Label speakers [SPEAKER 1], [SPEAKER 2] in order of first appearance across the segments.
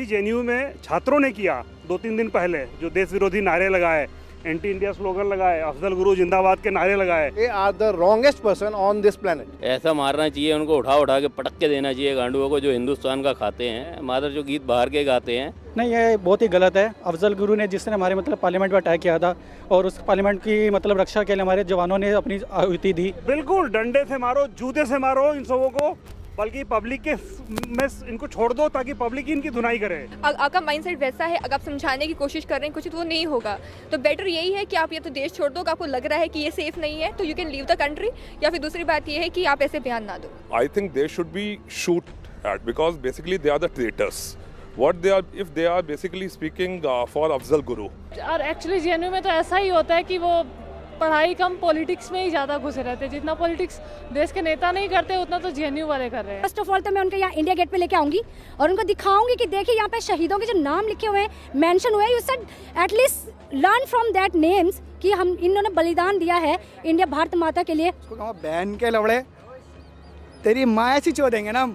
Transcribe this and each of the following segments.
[SPEAKER 1] Delhi JNU में छात्रों ने किया 2-3 दिन पहले, जो देश विरोधी नारे लगाए, एंटी इंडिया स्लोगन लगाए, अफजल गुरु जिंदाबाद के नारे लगाए।
[SPEAKER 2] They are the wrongest person on this planet.
[SPEAKER 3] ऐसा मारना चाहिए उनको, उठा के पटक के देना चाहिए गांडुओं को जो हिंदुस्तान का खाते हैं। मादर जो गीत बाहर के गाते हैं।
[SPEAKER 4] नहीं, ये बहुत ही गलत है। अफजल गुरु ने जिसने हमारे पार्लियामेंट पर अटैक किया था और उस पार्लियामेंट की रक्षा के लिए हमारे जवानों ने अपनी आहुति दी।
[SPEAKER 1] बिल्कुल, डंडे से मारो, जूते से मारो इन सबों को, बल्कि पब्लिक के में इनको छोड़ दो ताकि पब्लिक इनकी धुनाई करे।
[SPEAKER 5] आपका माइंडसेट वैसा है, अगर आप समझाने की कोशिश कर रहे हैं कुछ तो वो नहीं होगा। तो बेटर यही है कि आप या तो देश छोड़ दो, आपको लग रहा है कि ये सेफ नहीं है तो you can leave the country, या फिर दूसरी बात ये है कि आप ऐसे बयान ना दो।
[SPEAKER 6] I think they should be shoot at because basically they are the traitors. What they are, if they are basically speaking for Afzal Guru.
[SPEAKER 7] और एक्चुअली जेएनयू में तो ऐसा ही होता है कि वो पढ़ाई कम पॉलिटिक्स में ही ज़्यादा घुसे रहते हैं। जितना पॉलिटिक्स देश के नेता नहीं करते उतना तो जेएनयू वाले कर रहे हैं।
[SPEAKER 8] फर्स्ट ऑफ ऑल तो मैं उनके यहाँ इंडिया गेट पे लेके आऊंगी और उनको दिखाऊंगी कि देखिए यहाँ पे शहीदों के जो नाम लिखे हुए हैं, मेंशन हुए हैं, you said at least learn from that names कि हम इन्होंने बलिदान दिया है इंडिया भारत माता के लिए।
[SPEAKER 9] बहन के लवड़े, तेरी माँ ऐसी चोदेंगे ना,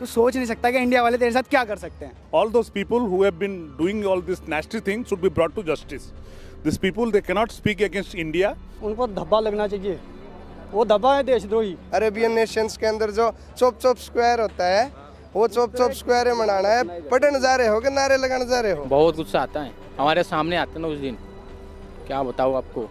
[SPEAKER 9] तो सोच नहीं सकता कि इंडिया वाले तेरे साथ क्या कर सकते हैं।
[SPEAKER 10] All those people who have been doing all this nasty things should be brought to justice. These people, they cannot speak against India.
[SPEAKER 4] उनको धब्बा लगना चाहिए, वो धब्बा है देशद्रोही।
[SPEAKER 2] अरेबियन नेशंस के अंदर जो चोप स्क्वायर होता है, वो चोप स्क्वायर मनाना है, पढ़ने जा रहे हो कि नारे लगाने जा रहे हो। बहुत गुस्सा आता है, हमारे सामने आते ना उस दिन, क्या बताऊँ आपको।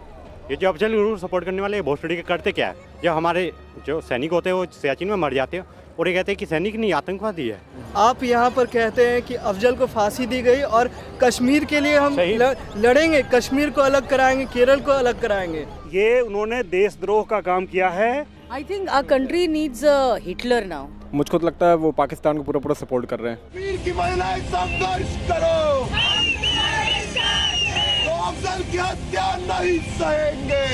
[SPEAKER 11] ये जो अफजल गुरु सपोर्ट करने वाले भोसड़ी के करते क्या है, जब हमारे जो सैनिक होते हैं वो सियाचिन में मर जाते हैं और ये कहते हैं कि सैनिक नहीं आतंकवादी है।
[SPEAKER 9] आप यहाँ पर कहते हैं कि अफजल को फांसी दी गई और कश्मीर के लिए हम लड़ेंगे, कश्मीर को अलग कराएंगे, केरल को अलग कराएंगे।
[SPEAKER 1] ये उन्होंने देशद्रोह का काम किया है।
[SPEAKER 12] I think our country needs Hitler now.
[SPEAKER 13] मुझको तो लगता है वो पाकिस्तान को पूरा सपोर्ट कर रहे हैं।
[SPEAKER 14] कश्मीर की महिलाएं संघर्ष करो, तो अफजल की हत्या नहीं सहेंगे।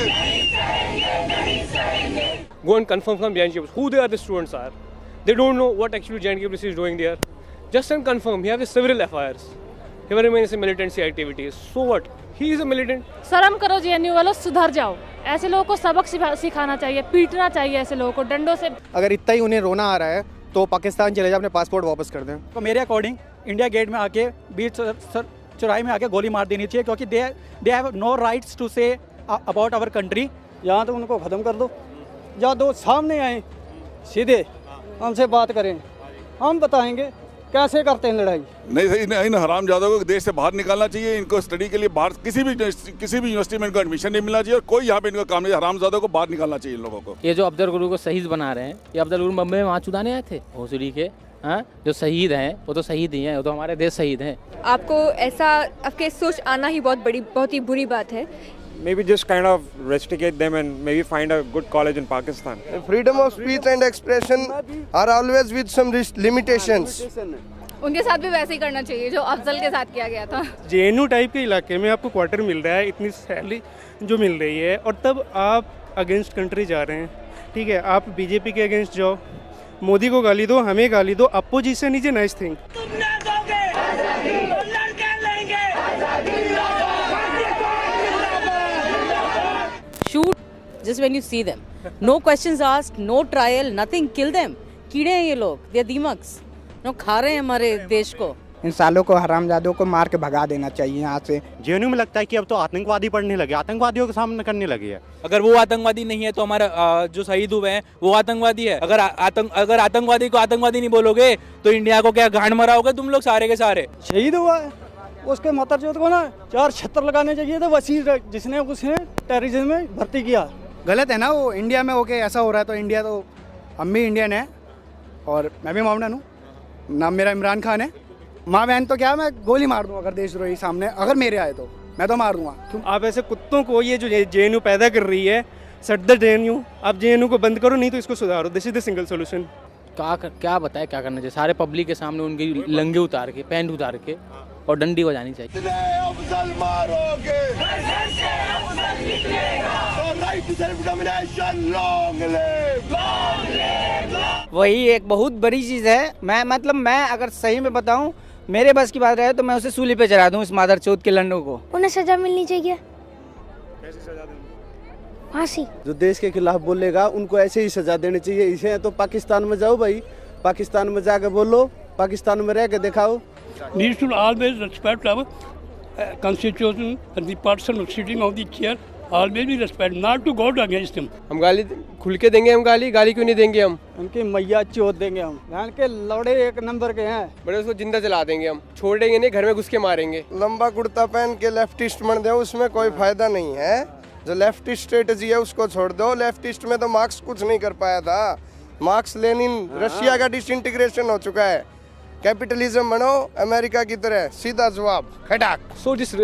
[SPEAKER 15] Go and confirm from JNK who they are, the students are. They don't know what actually JNK is doing there. Just and confirm. He has several FIRs. He remains in militancy activities. So what? He is a militant.
[SPEAKER 7] शर्म करो JNU वालों, सुधर जाओ। ऐसे लोगों को सबक सिखाना चाहिए, पीटना चाहिए ऐसे लोगों को डंडों से।
[SPEAKER 9] अगर इतना ही उन्हें रोना आ रहा है तो पाकिस्तान चले जाओ, अपने पासपोर्ट वापस कर दें।
[SPEAKER 4] तो मेरे अकॉर्डिंग इंडिया गेट में आके बीच चौराहे में आके गोली मार देनी चाहिए, क्योंकि they have no rights to say about our country. यहाँ तो उनको खत्म कर दो, या दो सामने आए, सीधे हमसे बात करें, हम बताएंगे कैसे करते हैं लड़ाई।
[SPEAKER 10] नहीं सही, इन हरामजादों को देश से बाहर निकालना चाहिए। इनको स्टडी के लिए बाहर किसी भी यूनिवर्सिटी में इनको एडमिशन नहीं मिलना चाहिए और कोई यहाँ पे इनका काम नहीं। हरामजादों को बाहर निकालना चाहिए इन लोगों को।
[SPEAKER 3] ये जो अफजल गुरु को शहीद बना रहे हैं, ये अफजल गुरु बम्बई में वहाँ चुदाने आए थे भोसड़ी के। हाँ, जो शहीद हैं वो तो शहीद ही हैं, वो तो हमारे देश शहीद हैं।
[SPEAKER 5] आपको ऐसा आपके सोच आना ही बहुत ही बुरी बात है।
[SPEAKER 13] Maybe just kind of rusticate them and maybe find a good college in Pakistan.
[SPEAKER 2] Freedom of speech and expression are always with some limitations.
[SPEAKER 5] उनके साथ भी वैसे ही करना चाहिए जो अफजल के साथ किया गया था।
[SPEAKER 11] जेएनयू टाइप के इलाके में आपको क्वार्टर मिल रहा है, इतनी सैलरी जो मिल रही है, और तब आप अगेंस्ट कंट्री जा रहे हैं। ठीक है, आप बीजेपी के अगेंस्ट जाओ, मोदी को गाली दो, हमें गाली दो, opposition is a nice thing.
[SPEAKER 12] Shoot just when you see them. No questions asked, no trial, nothing. Kill them. कीड़े हैं ये लोग, they are दीमक्स। नो खा रहे हैं हमारे देश को।
[SPEAKER 9] इन सालों को, हरामजादों को मार के भगा देना चाहिए यहाँ से।
[SPEAKER 11] जेएनयू में लगता है कि अब तो आतंकवादी पढ़ने लगे, आतंकवादियों का सामना करने लगे है।
[SPEAKER 15] अगर वो आतंकवादी नहीं है तो हमारा जो शहीद हुए हैं वो आतंकवादी है। अगर आतंकवादी को आतंकवादी नहीं बोलोगे तो इंडिया को क्या गांड मराओगे तुम लोग सारे के सारे।
[SPEAKER 4] शहीद हुआ है, उसके मतरजोत को ना 4 छत्तर लगाने चाहिए थे, वसीर जिसने उसने टेररिज्म में भर्ती किया।
[SPEAKER 9] गलत है ना, वो इंडिया में होके ऐसा हो रहा है। तो इंडिया तो, हम भी इंडियन है और मैं भी मोमडन हूँ, नाम मेरा इमरान खान है। माँ बहन तो क्या, मैं गोली मार दूँ अगर देशद्रोही सामने अगर मेरे आए तो मैं तो मार दूंगा। क्यों?
[SPEAKER 11] आप ऐसे कुत्तों को, ये जो जेएनयू पैदा कर रही है, सट द जेएनयू, आप जेएनयू को बंद करो, नहीं तो इसको सुधारो। This is the single solution.
[SPEAKER 3] क्या बताए क्या करना चाहिए। सारे पब्लिक के सामने उनकी लंगे उतार के, पैंट उतार के और डंडी बजानी चाहिए।
[SPEAKER 9] वही एक बहुत बड़ी चीज़ है। मैं अगर सही में बताऊं, मेरे बस की बात रहे तो मैं उसे सूली पे चढ़ा दूं, इस मादरचोद के लंडों को।
[SPEAKER 8] उन्हें सजा मिलनी चाहिए। फांसी।
[SPEAKER 2] जो देश के खिलाफ बोलेगा उनको ऐसे ही सजा देनी चाहिए। इसे तो पाकिस्तान में जाओ भाई, पाकिस्तान में जाके बोलो, पाकिस्तान में रह के दिखाओ,
[SPEAKER 16] We should always respect our constitution and the person sitting on the chair. Always we respect, not to go against him.
[SPEAKER 15] हम गाली खुल के देंगे, हम गाली क्यों नहीं देंगे हम?
[SPEAKER 4] उनकी मैया चोट देंगे हम, यहाँ के लौड़े एक नंबर के हैं।
[SPEAKER 15] बड़े उसको जिंदा जला देंगे हम, छोड़ेंगे नहीं, घर में घुस के मारेंगे।
[SPEAKER 2] लंबा कुर्ता पहन के लेफ्टिस्ट बन दो, उसमें कोई फायदा नहीं है। जो लेफ्टिस्ट स्ट्रेटजी है उसको छोड़ दो। लेफ्टिस्ट में तो मार्क्स कुछ नहीं कर पाया था। मार्क्स लेनिन, रशिया का डिसइंटीग्रेशन हो चुका है। कैपिटलिज्म बनो अमेरिका की तरह, सीधा जवाब खटाक।
[SPEAKER 15] So this